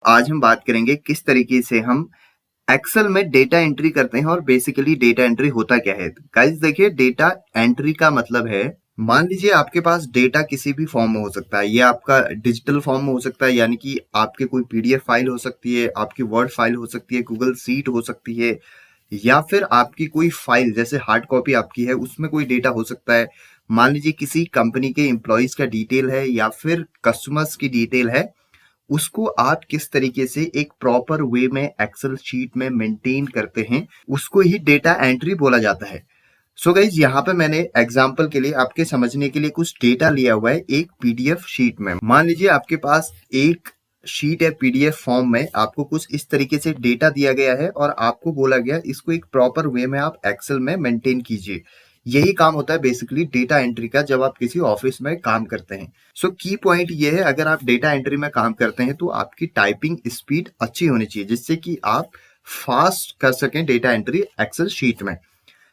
आज हम बात करेंगे किस तरीके से हम एक्सेल में डेटा एंट्री करते हैं और बेसिकली डेटा एंट्री होता क्या है। गाइस देखिए, डेटा एंट्री का मतलब है, मान लीजिए आपके पास डेटा किसी भी फॉर्म में हो सकता है। ये आपका डिजिटल फॉर्म में हो सकता है, यानी कि आपके कोई पीडीएफ फाइल हो सकती है, आपकी वर्ड फाइल हो सकती है, गूगल सीट हो सकती है, या फिर आपकी कोई फाइल जैसे हार्ड कॉपी आपकी है उसमें कोई डेटा हो सकता है। मान लीजिए किसी कंपनी के एम्प्लॉयज का डिटेल है या फिर कस्टमर्स की डिटेल है, उसको आप किस तरीके से एक प्रॉपर वे में एक्सेल शीट में मेंटेन करते हैं, उसको ही डेटा एंट्री बोला जाता है। सो गाइज, यहाँ पे मैंने एग्जांपल के लिए आपके समझने के लिए कुछ डेटा लिया हुआ है एक पीडीएफ शीट में। मान लीजिए आपके पास एक शीट है पीडीएफ फॉर्म में, आपको कुछ इस तरीके से डेटा दिया गया है और आपको बोला गया इसको एक प्रॉपर वे में आप एक्सेल में मेंटेन कीजिए। यही काम होता है बेसिकली डेटा एंट्री का जब आप किसी ऑफिस में काम करते हैं। सो की पॉइंट ये है, अगर आप डेटा एंट्री में काम करते हैं तो आपकी टाइपिंग स्पीड अच्छी होनी चाहिए जिससे कि आप फास्ट कर सकें डेटा एंट्री एक्सेल शीट में।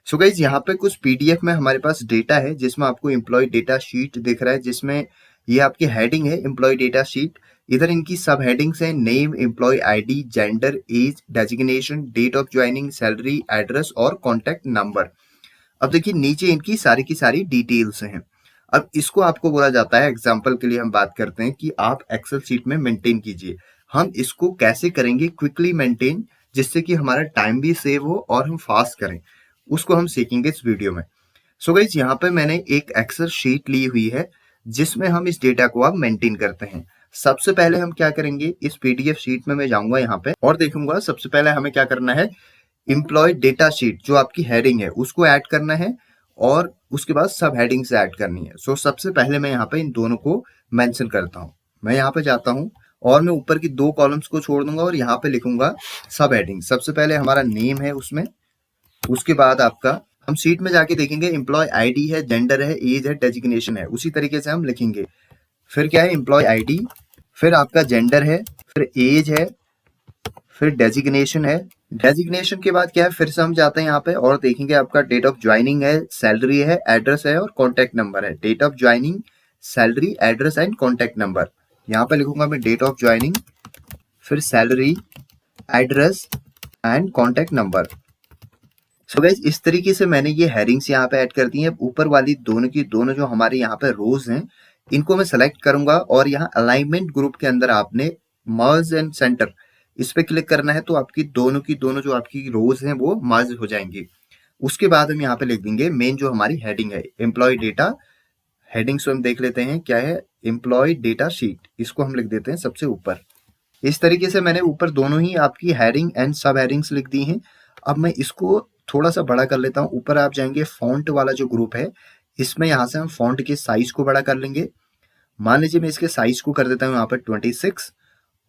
सो गाइज, यहाँ पे कुछ पीडीएफ में हमारे पास डेटा है जिसमें आपको एम्प्लॉय डेटा शीट दिख रहा है, जिसमें ये आपकी हेडिंग है एम्प्लॉय डेटा शीट। इधर इनकी सब हेडिंग्स हैं, name, employee ID, gender, age, designation, date of joining, salary, address और कॉन्टैक्ट नंबर। अब देखिए नीचे इनकी सारी की सारी डिटेल्स हैं। अब इसको आपको बोला जाता है, एग्जाम्पल के लिए हम बात करते हैं कि आप एक्सेल शीट में मेंटेन कीजिए। हम इसको कैसे करेंगे क्विकली मेंटेन, जिससे कि हमारा टाइम भी सेव हो और हम फास्ट करें, उसको हम सीखेंगे इस वीडियो में। सो गाइस, यहाँ पे मैंने एक एक्सेल शीट ली हुई है जिसमें हम इस डेटा को अब मेंटेन करते हैं। सबसे पहले हम क्या करेंगे, इस पीडीएफ शीट में मैं जाऊंगा यहाँ पे और देखूंगा सबसे पहले हमें क्या करना है। एम्प्लॉय डेटा शीट जो आपकी हेडिंग है उसको ऐड करना है और उसके बाद सब हेडिंग्स ऐड करनी है। सो सबसे पहले मैं यहाँ पे इन दोनों को मेंशन करता हूँ। मैं यहाँ पे जाता हूँ और मैं ऊपर की दो कॉलम्स को छोड़ दूंगा और यहाँ पे लिखूंगा सब हेडिंग। सबसे पहले हमारा नेम है उसमें, उसके बाद आपका हम शीट में जाके देखेंगे एम्प्लॉय आईडी है, जेंडर है, एज है, डेजिग्नेशन है, उसी तरीके से हम लिखेंगे। फिर क्या है, एम्प्लॉय आईडी, फिर आपका जेंडर है, फिर एज है, फिर डेजिग्नेशन है। डेजिग्नेशन के बाद क्या है, फिर से हम जाते हैं यहाँ पे और देखेंगे आपका डेट ऑफ ज्वाइनिंग है, सैलरी है, एड्रेस है और कॉन्टैक्ट नंबर है। Date of joining, salary, address and contact number. यहाँ पे लिखूंगा मैं डेट ऑफ ज्वाइनिंग, फिर salary, address and contact number. So guys, इस तरीके से मैंने ये हेडिंग्स यहाँ पे ऐड कर दी है। ऊपर वाली दोनों की दोनों जो हमारे यहाँ पे रोज हैं, इनको मैं सेलेक्ट करूंगा और यहाँ अलाइनमेंट ग्रुप के अंदर आपने मर्ज एंड सेंटर इस पे क्लिक करना है, तो आपकी दोनों की दोनों जो आपकी रोज हैं वो मर्ज हो जाएंगी। उसके बाद हम यहाँ पे लिख देंगे मेन जो हमारी हेडिंग है एम्प्लॉय डेटा। हेडिंग्स हम देख लेते हैं क्या है, एम्प्लॉय डेटा शीट, इसको हम लिख देते हैं सबसे ऊपर। इस तरीके से मैंने ऊपर दोनों ही आपकी हेडिंग एंड सब हेडिंग्स लिख दी हैं। अब मैं इसको थोड़ा सा बड़ा कर लेता हूँ। ऊपर आप जाएंगे, फॉन्ट वाला जो ग्रुप है इसमें यहाँ से हम फॉन्ट के साइज को बड़ा कर लेंगे। मान लीजिए मैं इसके साइज को कर देता हूँ यहाँ पर 26।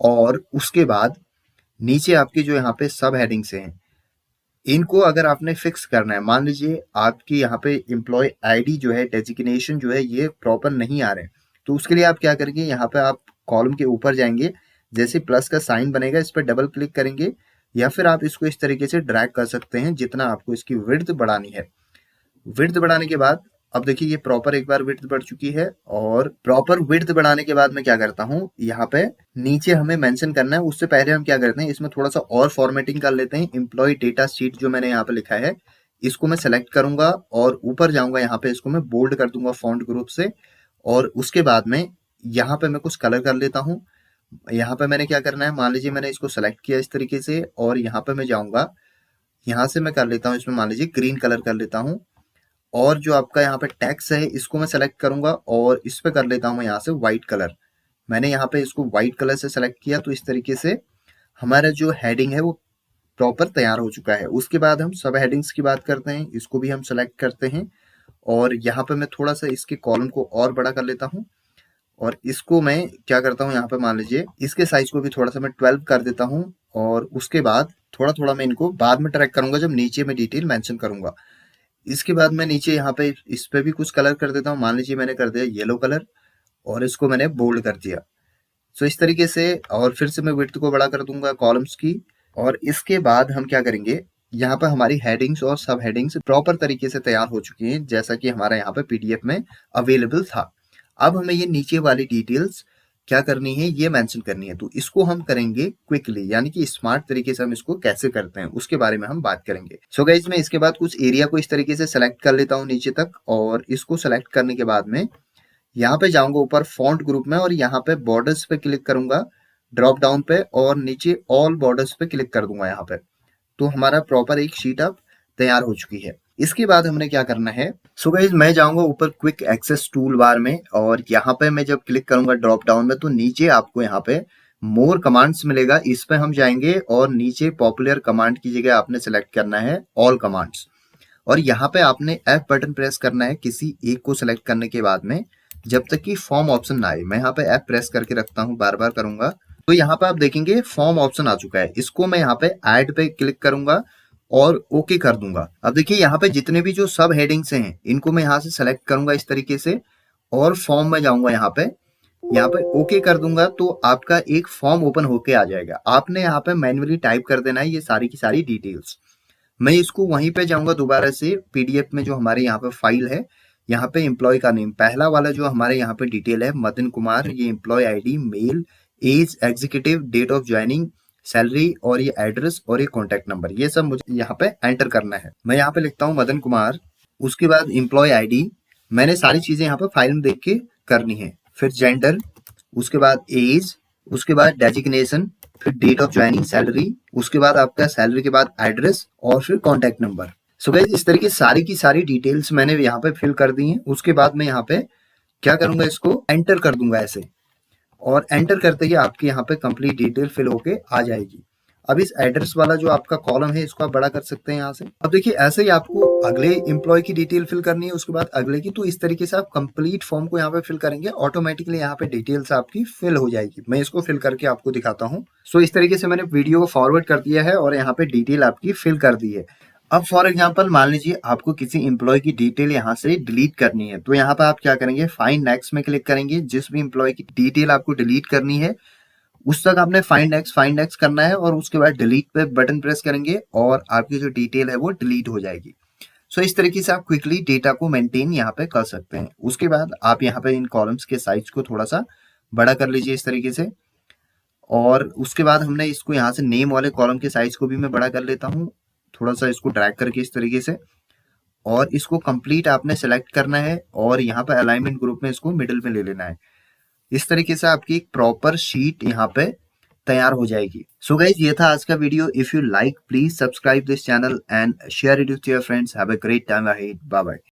और उसके बाद नीचे आपकी जो यहाँ पे सब हेडिंग्स हैं, इनको अगर आपने फिक्स करना है, मान लीजिए आपकी यहाँ पे एम्प्लॉय आईडी जो है, डेजिग्नेशन जो है, ये प्रॉपर नहीं आ रहे हैं, तो उसके लिए आप क्या करेंगे, यहाँ पे आप कॉलम के ऊपर जाएंगे, जैसे प्लस का साइन बनेगा इस पर डबल क्लिक करेंगे, या फिर आप इसको इस तरीके से ड्रैग कर सकते हैं जितना आपको इसकी विड्थ बढ़ानी है। विड्थ बढ़ाने के बाद अब देखिए ये प्रॉपर एक बार विड्थ बढ़ चुकी है। और प्रॉपर विड्थ बढ़ाने के बाद मैं क्या करता हूँ, यहाँ पे नीचे हमें मेंशन करना है, उससे पहले हम क्या करते हैं, इसमें थोड़ा सा और फॉर्मेटिंग कर लेते हैं। एम्प्लॉय डेटा शीट जो मैंने यहाँ पे लिखा है इसको मैं सेलेक्ट करूंगा और ऊपर जाऊंगा, यहाँ पे इसको मैं बोल्ड कर दूंगा फॉन्ट ग्रुप से। और उसके बाद में यहाँ पे मैं कुछ कलर कर लेता हूँ। यहाँ पे मैंने क्या करना है, मान लीजिए मैंने इसको सेलेक्ट किया इस तरीके से और यहाँ पे मैं जाऊंगा, यहाँ से मैं कर लेता हूँ इसमें मान लीजिए ग्रीन कलर कर लेता हूँ। और जो आपका यहाँ पे टेक्स्ट है इसको मैं सेलेक्ट करूंगा और इस पे कर लेता हूँ मैं यहाँ से व्हाइट कलर। मैंने यहाँ पे इसको व्हाइट कलर से सेलेक्ट किया, तो इस तरीके से हमारा जो हेडिंग है वो प्रॉपर तैयार हो चुका है। उसके बाद हम सब हेडिंग्स की बात करते हैं, इसको भी हम सेलेक्ट करते हैं और यहाँ पे मैं थोड़ा सा इसके कॉलम को और बड़ा कर लेता हूँ। और इसको मैं क्या करता हूँ, यहाँ पे मान लीजिए इसके साइज को भी थोड़ा सा मैं 12 कर देता हूँ। और उसके बाद थोड़ा थोड़ा मैं इनको बाद में ट्रैक करूंगा जब नीचे में डिटेल मेंशन करूंगा। इसके बाद मैं नीचे यहाँ पे इस पे भी कुछ कलर कर देता हूँ, मान लीजिए मैंने कर दिया येलो कलर और इसको मैंने बोल्ड कर दिया। सो इस तरीके से, और फिर से मैं विड्थ को बड़ा कर दूंगा कॉलम्स की। और इसके बाद हम क्या करेंगे, यहाँ पे हमारी हेडिंग्स और सब हेडिंग्स प्रॉपर तरीके से तैयार हो चुकी हैं जैसा कि हमारा यहाँ पे पीडीएफ में अवेलेबल था। अब हमें ये नीचे वाली डिटेल्स क्या करनी है ये मेंशन करनी है। तो इसको हम करेंगे क्विकली, यानी कि स्मार्ट तरीके से हम इसको कैसे करते हैं उसके बारे में हम बात करेंगे। सो गाइज मैं इसके बाद कुछ एरिया को इस तरीके से सेलेक्ट कर लेता हूँ नीचे तक, और इसको सेलेक्ट करने के बाद में यहाँ पे जाऊंगा ऊपर फॉन्ट ग्रुप में और यहाँ पे बॉर्डर्स पे क्लिक करूंगा ड्रॉप डाउन पे, और नीचे ऑल बॉर्डर्स पे क्लिक कर दूंगा यहाँ पे। तो हमारा प्रॉपर एक शीट अब तैयार हो चुकी है। इसके बाद हमने क्या करना है, सो गाइस मैं जाऊंगा ऊपर क्विक एक्सेस टूल बार में, और यहाँ पे मैं जब क्लिक करूंगा ड्रॉप डाउन में तो नीचे आपको यहाँ पे मोर कमांड्स मिलेगा। इस पे हम जाएंगे और नीचे पॉपुलर कमांड की जगह आपने सेलेक्ट करना है ऑल कमांड्स, और यहाँ पे आपने F बटन प्रेस करना है किसी एक को सेलेक्ट करने के बाद में, जब तक कि फॉर्म ऑप्शन ना आए। मैं यहाँ पे F प्रेस करके रखता हूँ, बार बार करूंगा तो यहाँ पे आप देखेंगे फॉर्म ऑप्शन आ चुका है। इसको मैं यहाँ पे ऐड पे क्लिक करूंगा और ओके कर दूंगा। अब देखिए यहाँ पे जितने भी जो सब हेडिंग्स हैं इनको मैं यहाँ से सेलेक्ट करूंगा इस तरीके से, और फॉर्म में जाऊंगा यहाँ पे ओके कर दूंगा तो आपका एक फॉर्म ओपन होके आ जाएगा। आपने यहाँ पे मैन्युअली टाइप कर देना है ये सारी की सारी डिटेल्स। मैं इसको वहीं पे जाऊंगा दोबारा से पीडीएफ में, जो हमारे यहाँ पे फाइल है, यहाँ पे एम्प्लॉय का नेम पहला वाला जो हमारे यहाँ पे डिटेल है मदन कुमार, ये employee ID, male, age, executive, date of joining, salary, और ये एड्रेस और ये कॉन्टेक्ट नंबर, ये सब मुझे यहाँ पे एंटर करना है। मैं यहाँ पे लिखता हूँ मदन कुमार, उसके बाद एम्प्लॉय आईडी, मैंने सारी चीजें यहाँ पे फाइल में देख के करनी है। फिर जेंडर, उसके बाद एज, उसके बाद डेजिग्नेशन, फिर डेट ऑफ ज्वाइनिंग, सैलरी, उसके बाद आपका सैलरी के बाद एड्रेस और फिर कॉन्टेक्ट नंबर। सो गाइस इस तरीके सारी की सारी डिटेल्स मैंने यहाँ पे फिल कर दी हैं। उसके बाद मैं यहाँ पे क्या करूंगा, इसको एंटर कर दूंगा ऐसे, और एंटर करते ही आपके यहाँ पे कंप्लीट डिटेल फिल होके आ जाएगी। अब इस एड्रेस वाला जो आपका कॉलम है इसको आप बड़ा कर सकते हैं यहाँ से। अब देखिए ऐसे ही आपको अगले एम्प्लॉय की डिटेल फिल करनी है, उसके बाद अगले की, तो इस तरीके से आप कंप्लीट फॉर्म को यहाँ पे फिल करेंगे, ऑटोमेटिकली यहाँ पे डिटेल्स आपकी फिल हो जाएगी। मैं इसको फिल करके आपको दिखाता हूँ। सो इस तरीके से मैंने वीडियो को फॉरवर्ड कर दिया है और यहाँ पे डिटेल आपकी फिल कर दी है। अब फॉर एग्जांपल मान लीजिए आपको किसी एम्प्लॉय की डिटेल यहाँ से डिलीट करनी है, तो यहाँ पे आप क्या करेंगे, फाइंड नेक्स्ट में क्लिक करेंगे। जिस भी एम्प्लॉय की डिटेल आपको डिलीट करनी है उस तक आपने फाइंड नेक्स्ट करना है, और उसके बाद डिलीट पे बटन प्रेस करेंगे और आपकी जो डिटेल है वो डिलीट हो जाएगी। सो इस तरीके से आप क्विकली डेटा को मेंटेन यहाँ पे कर सकते हैं। उसके बाद आप यहाँ पे इन कॉलम्स के साइज को थोड़ा सा बड़ा कर लीजिए इस तरीके से, और उसके बाद हमने इसको यहाँ से नेम वाले कॉलम के साइज को भी मैं बड़ा कर लेता हूँ, थोड़ा सा इसको ड्रैग करके इस तरीके से, और इसको कंप्लीट आपने सेलेक्ट करना है और यहाँ पे अलाइनमेंट ग्रुप में इसको मिडिल में ले लेना है। इस तरीके से आपकी एक प्रॉपर शीट यहाँ पे तैयार हो जाएगी। सो गाइज ये था आज का video. If you like please subscribe this channel and share it with your friends. Have a great time ahead. Bye bye.